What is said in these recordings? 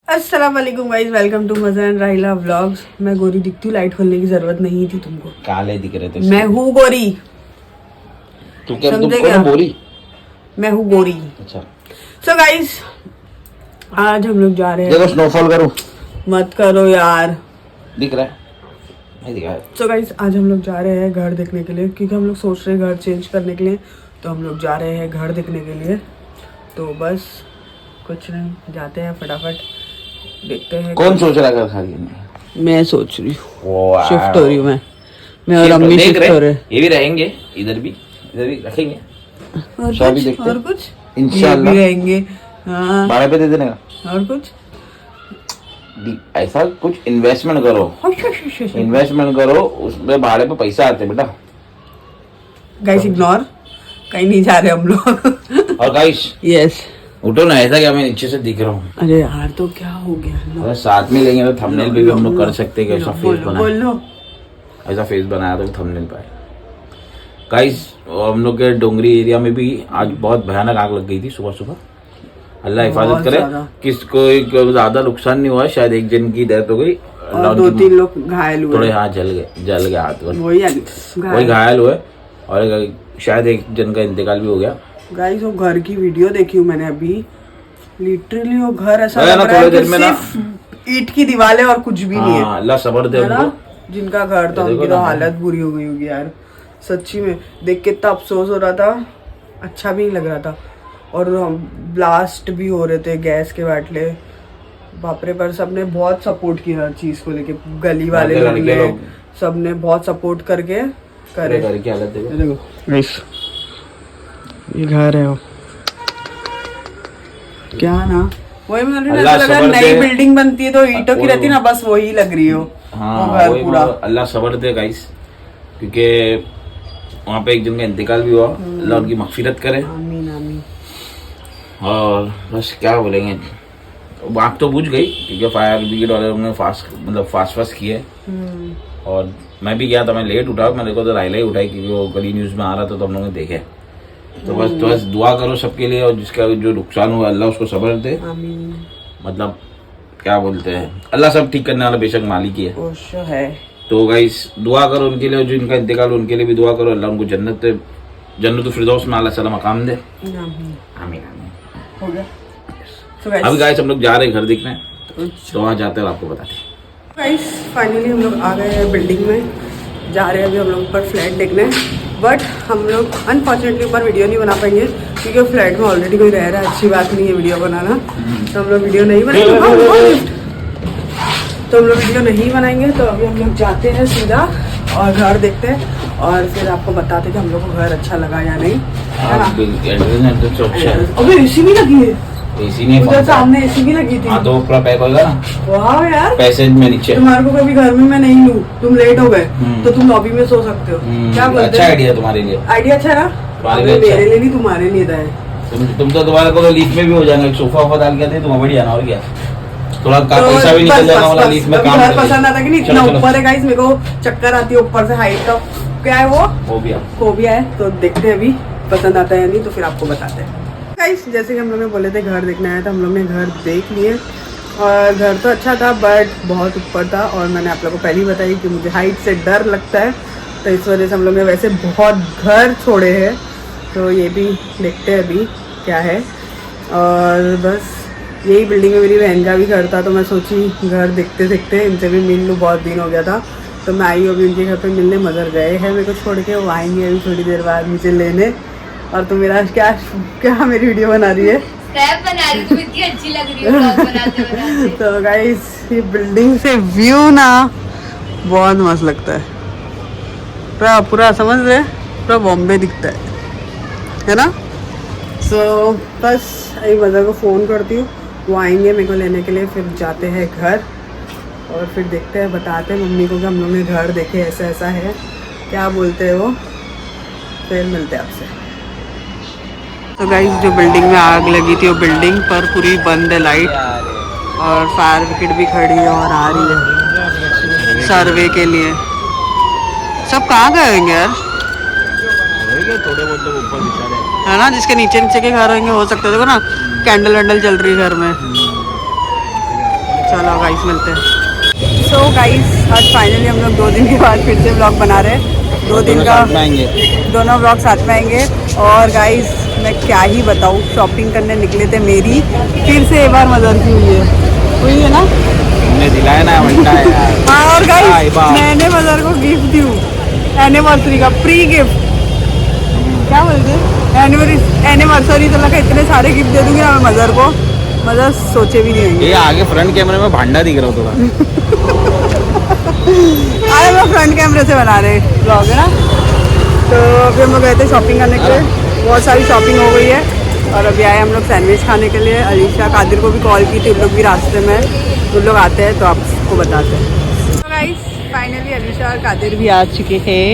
अस्सलाम वालेकुम guys, welcome to मजा एंड राहिला व्लॉग्स। मैं गोरी दिखती हूँ, लाइट खोलने की जरूरत नहीं थी तुमको। काले दिख रहे थे। मैं हूँ गोरी। तू क्या समझे तुमको क्या? ना बोली? मैं हूँ गोरी। अच्छा सो गाइस, आज हम लोग जा रहे देखो हैं। स्नोफॉल करो। मत करो यार। दिख रहा है? नहीं दिख रहा है। सो गाइस, आज हम लोग जा रहे हैं घर देखने के लिए, क्योंकि हम लोग सोच रहे हैं घर चेंज करने के लिए। तो हम लोग जा रहे हैं घर देखने के लिए। तो बस कुछ नहीं, जाते हैं फटाफट, देखते हैं। कौन सोच रहा है घर खाली? मैं सोच रही हूँ, वाह। शिफ्ट हो रही हूँ मैं और ये अम्मी देख शिफ्ट हो रहे हैं। ये भी रहेंगे, इधर भी रखेंगे। और शादी कुछ देखते हैं। और कुछ इंशाल्लाह ये भी रहेंगे। हाँ, भाड़े पे दे देने का। और कुछ ऐसा कुछ इन्वेस्टमेंट करो, इन्वेस्टमेंट करो, उसमें भाड़े पे पैसा आते बेटा। गाइस इग्नोर, कहीं नहीं जा रहे हम लोग। और गाइस यस, उठो ना, ऐसा क्या मैं नीचे से दिख रहा हूँ? अरे यार तो क्या हो गया? अगर साथ में लेंगे तो थंबनेल पे भी हम लोग कर सकते हैं कि ऐसा फेस बना, बोलो ऐसा फेस बनाया तो थंबनेल पे। गाइस हम लोग के डोंगरी एरिया में भी आज बहुत भयानक आग लग गई थी सुबह सुबह। अल्लाह हिफाजत करे, किसको ज्यादा नुकसान नहीं हुआ। शायद एक जन की डेथ हो गई और 2-3 लोग घायल हुए। थोड़े हाथ जल गए हाथ पर। वही घायल हुए और शायद एक जन का इंतकाल भी हो गया। गाइस वो घर की वीडियो देखी हूँ मैंने अभी। लिटरली वो घर ऐसा है लग ना, रहा है थोड़ी कि देर में ना सिर्फ ईंट की दीवारें और कुछ भी नहीं है। अल्लाह सब्र दे है ना? उनको। जिनका घर था उनकी तो हालत बुरी हो गई होगी यार। सच्ची में देख के इतना अफसोस हो रहा था, अच्छा भी नहीं लग रहा था। और ब्लास्ट भी हो रहे थे, गैस के बाटले, बापरे। पर सबने बहुत सपोर्ट किया हर चीज को लेके, गली वाले लोग ने, सबने बहुत सपोर्ट करके करे। घर की हालत देखो। ये घर है वो, क्या ना, वही मैंने अल्लाह लगा सब्र नई दे। बिल्डिंग बनती है तो ईंटों की रहती है ना, बस वही लग रही हो। हाँ वो घर वही पूरा। अल्लाह सब्र दे गाइस, क्योंकि वहाँ पे एक जन का इंतकाल भी हुआ। अल्लाह उनकी मगफिरत करे। आमीन आमीन। और बस क्या बोलेंगे, आग तो बुझ गई क्योंकि फायर ब्रिगेड वाले लोगों ने फास्ट किए। और मैं भी गया था, मैं लेट उठा, मैंने को तो रायला ही उठाई क्योंकि वो गली न्यूज़ में आ रहा था तो हम लोगों ने देखे। तो बस दुआ करो सबके लिए, और जिसका जो नुकसान हुआ अल्लाह उसको सब्र दे। आमीन। मतलब क्या बोलते हैं, अल्लाह सब ठीक करने वाला बेशक मालिक ही है। है। तो गाइस दुआ करो उनके लिए, जो इनका इंतकाल हो उनके लिए भी दुआ करो। अल्लाह उनको जन्नत फिरदौस में अल्लाह सलाम मकाम दे। आमीन। आमीन। हो गया। अभी गाइस हम लोग जा रहे हैं घर देखने, तो वहाँ जाते हैं आपको बताते हैं। गाइस फाइनली हम लोग आ गए हैं बिल्डिंग में, जा रहे हैं अभी हम लोग ऊपर फ्लैट देखने। बट हम लोग अनफॉर्चुनेटली ऊपर वीडियो नहीं बना पाएंगे क्योंकि फ्लैट में ऑलरेडी कोई रह रहा है। अच्छी बात नहीं है वीडियो बनाना, तो हम लोग वीडियो नहीं बनाएंगे। तो अभी हम लोग जाते हैं सीधा और घर देखते हैं, और फिर आपको बताते हैं कि हम लोग को घर अच्छा लगा या नहीं, है ना? अबे एसी भी लगी है, एसी नहीं, उधर सामने एसी भी लगी थी। हाँ तो पूरा पैक होगा ना। वाह यार, पैसेज में नीचे। तुम्हारे को कभी घर में मैं नहीं लूँ, तुम लेट हो गए तो तुम लॉबी में सो सकते हो। क्या बोलते अच्छा आइडिया तुम्हारे लिए। आइडिया अच्छा है ना? मेरे लिए नहीं, तुम्हारे लिए था। तुम तो तुम्हारे को लीफ में भी हो जाएगा, सोफा वोफा डाल के तुम बढ़िया ना, और क्या थोड़ा पैसा भी निकल जाएगा वाला लीफ में काम। घर पसंद आता कि नहीं? इतना ऊपर है गाइस, मेरे को चक्कर आती है ऊपर से। हाइट का क्या है वो फोबिया है। तो देखते हैं अभी पसंद आता है या नहीं, तो फिर आपको बताते हैं। गाइस जैसे कि हम लोग ने बोले थे घर देखने आया था, हम लोग ने घर देख लिए और घर तो अच्छा था बट बहुत ऊपर था। और मैंने आप लोगों को पहले ही बताई कि मुझे हाइट से डर लगता है, तो इस वजह से हम लोग ने वैसे बहुत घर छोड़े हैं। तो ये भी देखते हैं अभी क्या है। और बस यही बिल्डिंग में मेरी बहन का भी घर था, तो मैं सोची घर देखते देखते इनसे भी मिल लूँ, बहुत दिन हो गया था। तो मैं आई अभी उनके घर पे मिलने, मदर गए हैं मेरे को छोड़ के, वो आएंगे अभी थोड़ी देर बाद मुझे लेने। और तुम मेरा क्या मेरी वीडियो बना रही है? बना रही, तुम इतनी अच्छी लग रही हो बनाते बनाते। तो गाइस ये बिल्डिंग से व्यू ना बहुत मस्त लगता है, पूरा समझ रहे, पूरा बॉम्बे दिखता है ना? सो बस अभी मदर को फ़ोन करती हूँ, वो आएंगे मेरे को लेने के लिए, फिर जाते हैं घर और फिर देखते हैं, बताते हैं मम्मी को कि हम लोग ने घर देखे, ऐसा ऐसा है, क्या बोलते हैं वो, फिर मिलते हैं आपसे। तो गाइस जो बिल्डिंग में आग लगी थी वो बिल्डिंग पर पूरी बंद है लाइट, और फायर ब्रिगेड भी खड़ी है और आ रही है सर्वे के लिए। सब कहाँ गए होंगे यार? थोड़े बहुत लोग ऊपर बिचारे है ना, जिसके नीचे नीचे के घर होंगे, हो सकते, देखो ना कैंडल वैंडल जल रही है घर में। चलो गाइस मिलते हैं। सो गाइस आज फाइनली हम लोग 2 दिन के बाद फिर से व्लॉग बना रहे हैं। 2 दिन का दोनों व्लॉग साथ में आएंगे। और गाइस मैं क्या ही बताऊँ, शॉपिंग करने निकले थे मेरी फिर से एक बार मदर की हुई है ना, तुमने दिलाया ना घंटा है यार। हाँ और गाइस मैंने मदर को गिफ्ट दी एनिवर्सरी का प्री गिफ्ट, क्या बोलते हैं एनिवर्सरी, तो लगा इतने सारे गिफ्ट दे दूंगी ना मैं मदर को, मदर सोचे भी नहीं होंगे। ये आगे फ्रंट कैमरे में भांडा दिख रहा हो थोड़ा। अरे मैं फ्रंट कैमरे से बना रहे ब्लॉग है ना। तो अभी हम लोग गए थे शॉपिंग करने के लिए, बहुत सारी शॉपिंग हो गई है और अभी आए हम लोग सैंडविच खाने के लिए। अलीशा कादिर को भी कॉल की थी, उन लोग भी रास्ते में, उन लोग आते हैं तो आपको बताते हैं। तो गाइस फाइनली अलीशा और कादिर भी आ चुके हैं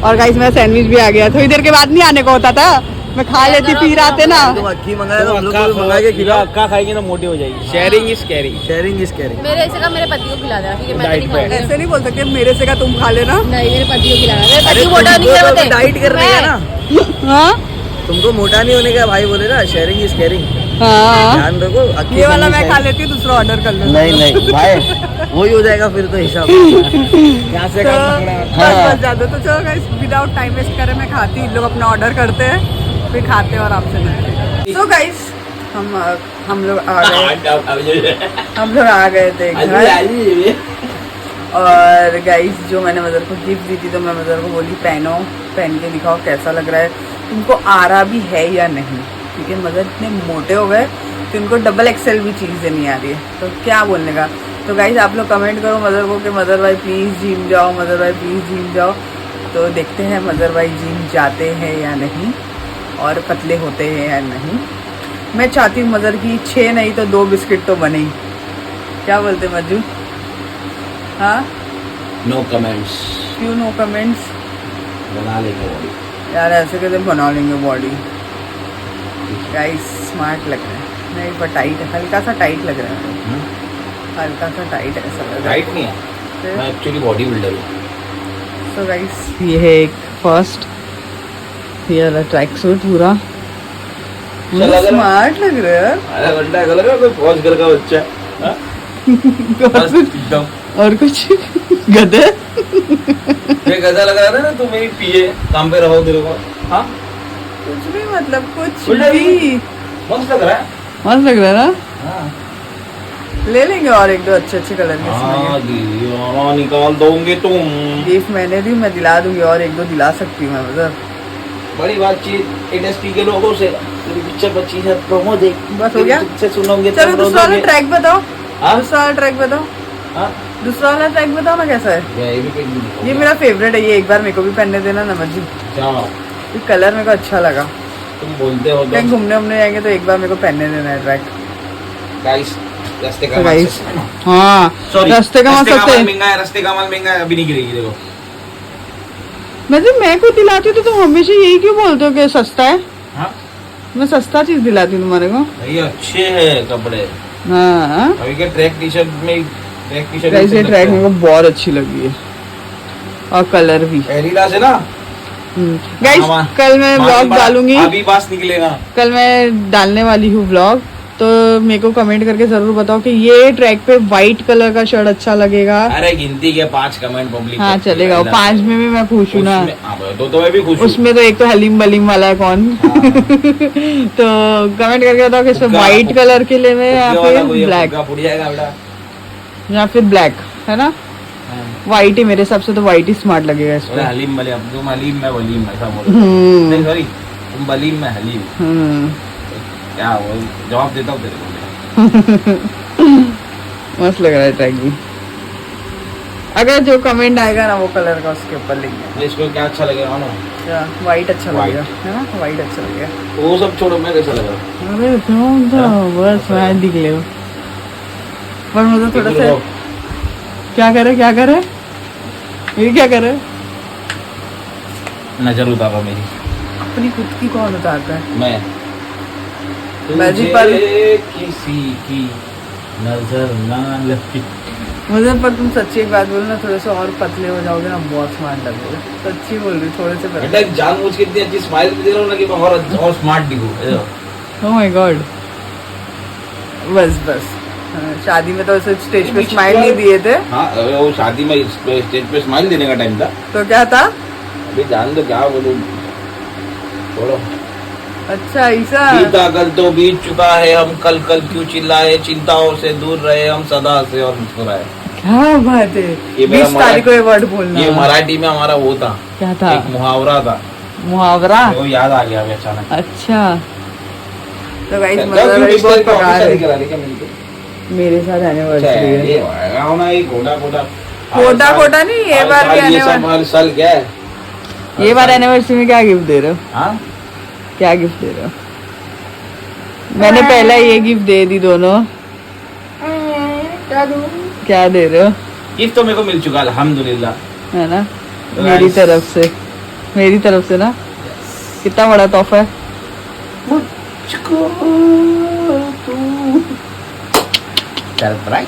और गाइस मेरा सैंडविच भी आ गया। थोड़ी देर के बाद नहीं आने को होता था, मैं खा लेती फिर आते ना। अक्की मंगाया तो हम लोग को मंगा के खिलाओ। अक्का खाएगी ना मोटी हो जाएगी। Sharing is caring. Sharing is caring. मेरे से का मेरे पति को खिला देना, ठीक है? मैं तो नहीं खाऊंगी। ऐसे नहीं बोल सकते मेरे से का तुम खा लेना। नहीं, मेरे पति को खिलाना। मेरे पति को मोटा नहीं है, बताइए। डाइट करने का ना, हाँ तुमको मोटा नहीं होने का भाई बोले ना, शेयरिंग इज केयरिंग। हाँ ध्यान रखो। ये वाला मैं खा लेती हूँ, दूसरा ऑर्डर कर लो। नहीं भाई वही हो जाएगा फिर तो हिसाब। यहाँ से तो काम पकड़ा। बस ज्यादा तो चलो गाइस विदाउट टाइम वेस्ट करे मैं खाती, इन लोग अपना ऑर्डर करते हैं फिर खाते हैं और आपसे मिलते हैं। तो गाइस हम लोग आ गए थे घर। और गाइस जो मैंने मदर को गिफ्ट दी थी तो मैं मदर को बोली पहनो, पहन के दिखाओ कैसा लग रहा है, तुमको आ रहा भी है या नहीं, क्योंकि मदर इतने मोटे हो गए तो इनको डबल एक्सेल भी चीज़ें नहीं आ रही है, तो क्या बोलने का। तो गाइस आप लोग कमेंट करो मदर को कि मदर भाई प्लीज़ जिम जाओ, मदर भाई प्लीज़ जिम जाओ। तो देखते हैं मदर भाई जिम जाते हैं या नहीं और पतले होते हैं या नहीं। मैं चाहती हूँ मदर की 6 नहीं तो 2 बिस्किट तो बने ही। क्या बोलते मज्जू? हाँ नो कमेंट्स। क्यों नो कमेंट्स? बना लेंगे बॉडी यार ऐसे कैसे बना लेंगे बॉडी? गाइस स्मार्ट लग रहा है, नहीं पर टाइट, हल्का सा टाइट लग रहा है, हल्का सा टाइट ऐसा लग रहा है। राइट नहीं है, मैं एक्चुअली बॉडी बिल्डर हूँ। तो गाइस ये है एक फर्स्ट, ये वाला ट्रैक सूट पूरा स्मार्ट लग रहा है। आधा घंटा ऐसा लग रहा है कोई फौज घर का बच्चा। हाँ? बस एकदम। और कुछ गधे ये गधा लग रहा था ना, तू मेरी पीए काम पे रहो तेरे को। हाँ कुछ भी मतलब कुछ उल्टा भी मस्त लग रहा है। मस्त लग रहा है ना। हाँ ले लेंगे और 1-2 अच्छे कलर के हाँ निकाल दोगे तुम। गिफ्ट मैंने दी, मैं दिला दूंगी और 1-2 दिला सकती हूँ मैं मतलब। बड़ी बातचीत इंडस्ट्री के लोगों से, तेरी पिक्चर 25 है, प्रोमो देख बस हो गया। से सुनोगे। चलो दूसरा वाला ट्रैक बताओ, हाँ? दूसरा वाला ट्रैक बताओ, हाँ? दूसरा वाला ट्रैक बताओ ना कैसा है। ये भी पहन ली। ये मेरा फेवरेट है, ये एक बार मेरे को भी पहनने देना ना मज्जू। जाओ ये कलर मेरे को अच्छा लगा। तुम बोलते हो कहीं घूमने उमने जाएंगे तो एक बार मेरे को पहनने देना है ट्रैक। गाइस रास्ते का तो माल गाइस सस्ता है। हाँ Sorry, रास्ते का माल सकते माल हैं। महंगा है, रास्ते का माल महंगा है, अभी नहीं गिरेगी देखो। मतलब मैं को दिलाती हूँ तो तुम हमेशा यही क्यों बोलते हो कि सस्ता है? हाँ मैं सस्ता चीज दिलाती हूँ तुम्हारे को। भाई अच्छे हैं कपड़े। हाँ अभी के ट्रैक टी शर्ट में ट्रैक टी शर्ट गाइस ये ट्रैक मेरे को बहुत अच्छी लगी है और कलर भी। पहली से ना गाइस हाँ, कल मैं व्लॉग डालूंगी, अभी पास निकलेगा। कल मैं डालने वाली हूँ व्लॉग, तो मेरे को कमेंट करके जरूर बताओ कि ये ट्रैक पे व्हाइट कलर का शर्ट अच्छा लगेगा। अरे गिनती के 5 कमेंट पब्लिक। हाँ चलेगा, 5 में भी मैं खुश हूँ ना। तो मैं भी खुश हूँ। उसमें तो एक तो हलीम बलीम वाला है कौन। तो कमेंट करके बताओ कि इसमें व्हाइट कलर के लिए मैं या फिर ब्लैक, या फिर ब्लैक है ना। व्हाइट ही मेरे हिसाब से तो व्हाइट ही स्मार्ट लगेगा इसमें। हलीम बलीम, तुम हलीम में वलीम ऐसा बोलो। नहीं सॉरी, तुम बलीम में हलीम। क्या वो जवाब देता हूँ तेरे को। मस्त लग रहा है ट्रैक भी। अगर जो कमेंट आएगा ना वो कलर का उसके ऊपर लिखेंगे। इसको क्या अच्छा लगेगा ना? क्या व्हाइट अच्छा लगेगा है ना, व्हाइट अच्छा लगेगा। तो वो सब छोड़ो, मैं कैसा लगा? अरे क्यों तो बस मैं दिख ले पर मुझे थोड़ा सा क्या करे ये क्या करे। नजर उतारो मेरी। अपनी खुद की कौन उतारता है? मैं जी पर किसी की नजर ना लगी। मुझे पर तुम सच्ची एक बात बोलो ना, थोड़े से और पतले हो जाओगे ना बहुत स्मार्ट लगोगे। सच्ची बोल रही, थोड़े से पतले। बेटा जानबूझ के इतनी अच्छी स्माइल दे रहा हूँ ना कि मैं और स्मार्ट दिखूं। Oh my god. बस हाँ, शादी में तो ऐसे स्टेज पे स्माइल नहीं दिए थे, हाँ वो शादी में स्टेज पे स्माइल देने का टाइम था। तो क्या था? अभी जान दो क्या बोलूं, छोड़ो। अच्छा ऐसा। बीता कल तो बीत चुका है, हम कल कल क्यों चिल्लाए, चिंताओं से दूर रहे हम सदा से और मुस्कुराए। क्या बात है, ये मेरा 20 तारीख को ये वर्ड बोलना। ये मराठी में हमारा वो था, क्या था? एक मुहावरा था, मुहावरा। वो याद आ गया अभी अचानक। अच्छा तो गाइस क्यों मतलब किस बहुत तरह का पगार ऑफिसर है। करा लेके मिलके? मेरे साथ एनिवर्सरी है। ये होगा होना, ये खोटा खोटा खोटा नहीं, ये बार भी ये सब हर साल क्या है, ये बार एनिवर्सरी में क्या गिफ्ट दे रहे हो? हाँ क्या गिफ्ट दे रहे हो? मैंने पहला ये गिफ्ट दे दी दोनों। क्या दूं? क्या दे रहे हो? गिफ्ट तो मेरे को मिल चुका अल्हम्दुलिल्लाह, है ना, तो मेरी guys- तरफ से ना। कितना बड़ा तोहफा है। मुझको तू सरप्राइज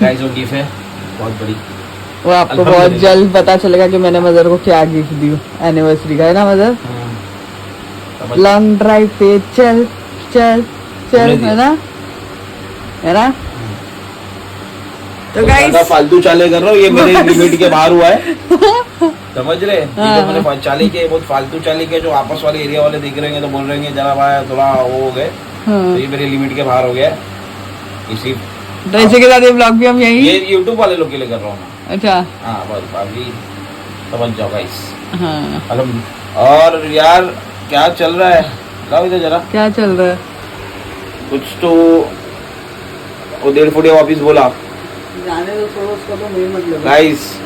गाइस, वो गिफ्ट है बहुत बड़ी। वो आपको बहुत अल्हम्दुलिल्लाह। जल्द पता चलेगा कि मैंने मदर को क्या गिफ्ट दी एनिवर्सरी का, है ना मदर? समझ- लॉन्ग ड्राइव पे चल चल चल, तुमने दिया। है ना, है ना? तो ज्यादा गाइस फालतू चाले कर रहे हो, ये मेरे लिमिट के बाहर हुआ है, समझ रहे? ये हाँ, जो मैंने चाली के बहुत फालतू चाली के जो आपस वाले एरिया वाले देख रहे हैं तो बोल रहे हैं जरा भाई थोड़ा वो हो गए, हाँ। तो ये मेरे लिमिट के बाहर हो गया है। इसी तो इसी के साथ ये ब्लॉग भी हम ये यही। यूट्यूब वाले लोग के लिए कर रहा हूँ मैं। अच्छा हाँ बस अभी समझ जाओ गाइस। हाँ, और यार क्या चल रहा है, लाओ इधर जरा क्या चल रहा है? कुछ तो। वो 1.5 फुट वापिस बोला जाने दो, छोड़ो उसका, तो मुझे मतलब गाइस।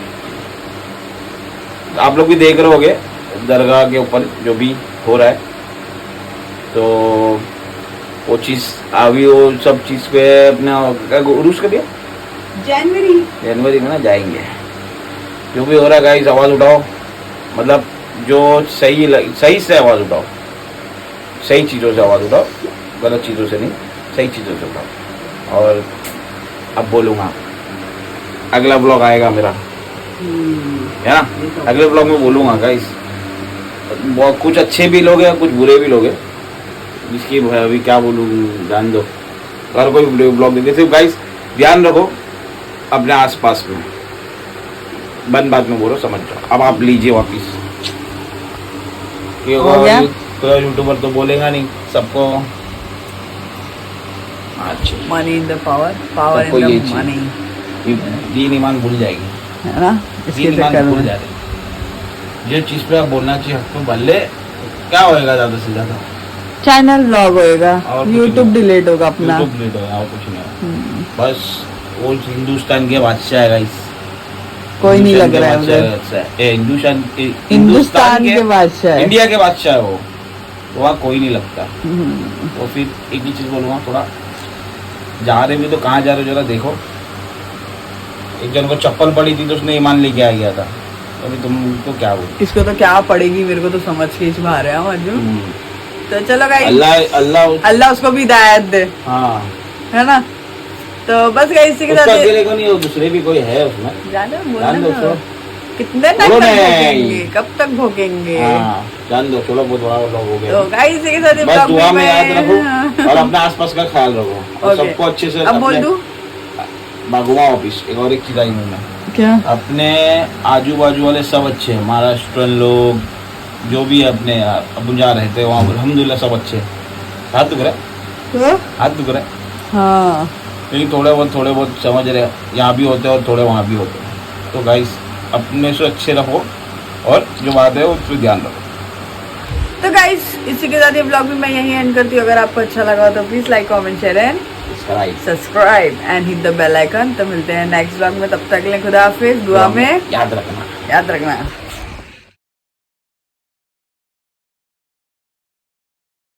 आप लोग भी देख रहे होगे दरगाह के ऊपर जो भी हो रहा है, तो वो चीज अभी वो सब चीज पे अपना उर्स का भी जनवरी में ना जाएंगे। जो भी हो रहा है गाइस, आवाज उठाओ, मतलब जो सही से आवाज उठाओ, सही चीजों से आवाज उठाओ, गलत चीजों से नहीं, सही चीजों से उठाओ। और अब बोलूँगा, अगला ब्लॉग आएगा मेरा, है ना, अगले ब्लॉग में बोलूँगा गाइस। बहुत कुछ अच्छे भी लोग हैं, कुछ बुरे भी लोग हैं, जिसकी अभी क्या बोलूँ, जान दो। अगर कोई ब्लॉग देखे सिर्फ गाइस ध्यान रखो अपने आसपास में, बंद बात में बोलो, समझ जाओ। अब आप लीजिए वापिस, हो गया? तो यूट्यूबर तो बोलेगा नहीं सबको। अच्छा, money in the power, power सबको इन ये द चीज- मनी, दीन ईमान भूल जाएगी, है ना? इसके दीन ईमान चक्कर भूल में जा रहे। जो चीज पे आप बोलना चाहिए हक में बोल ले, क्या होएगा ज्यादा से ज्यादा? चैनल ब्लॉग होएगा, और कुछ यूट्यूब नहीं। डिलीट होगा अपना। यूट्यूब डिलीट होगा और कुछ नहीं। बस वो हिंदुस्तान के बादशाह है गाइस, कोई नहीं लग रहा है उधर। हिंदुस्तान के बादशाह है। इंडिया के बादशाह है वो, वहाँ कोई नहीं लगता। तो फिर एक ही चीज बोलूँगा, थोड़ा जा रहे भी तो कहाँ जा रहे हो जरा देखो। एक जन को चप्पल पड़ी थी तो उसने ईमान लेके आ गया था, तो अभी तुमको क्या बोल। इसको तो क्या पड़ेगी, मेरे को तो समझ के ही बाहर है अर्जुन। तो चलो गाइस, अल्लाह अल्लाह अल्लाह उसको भी हिदायत दे, हाँ, है ना? तो बस गाइस इसी के उसका साथ अकेले को नहीं, वो दूसरे भी कोई है उसमें। जाने जान बोलना दो ना। उसको। कितने तक बोलो भोगेंगे, नहीं। कब तक भोगेंगे? हाँ, जान दो, थोड़ा बहुत बड़ा लोग हो गया। तो गाइस इसी के साथ ये बस ब्लॉग दुआ में भी याद मैं- रखो और अपने आसपास का ख्याल रखो और ओके। सबको अच्छे से। अब बोल दूं बागुआ ऑफिस एक और एक चीज आई हूँ मैं, क्या? अपने आजू बाजू वाले सब अच्छे हैं, महाराष्ट्रन लोग जो भी है अपने अब जहाँ रहते हैं वहाँ अल्हम्दुलिल्लाह सब अच्छे हैं। हाथ दुख रहा है, तो? हाथ दुख रहा है, हाँ क्योंकि थोड़े बहुत समझ रहे हैं, यहाँ भी होते हैं और थोड़े वहाँ भी होते हैं। तो गाइस अपने से अच्छे रखो और जो बात है उस पर ध्यान रखो। तो गाइस इसी के साथ ये ब्लॉग भी मैं यहीं एंड करती हूँ। अगर आपको अच्छा लगा हो तो please like comment share and subscribe and hit the bell icon. तो मिलते हैं नेक्स्ट ब्लॉग में, तब तक के लिए खुदा हाफिज। दुआ में याद रखना। याद रखना।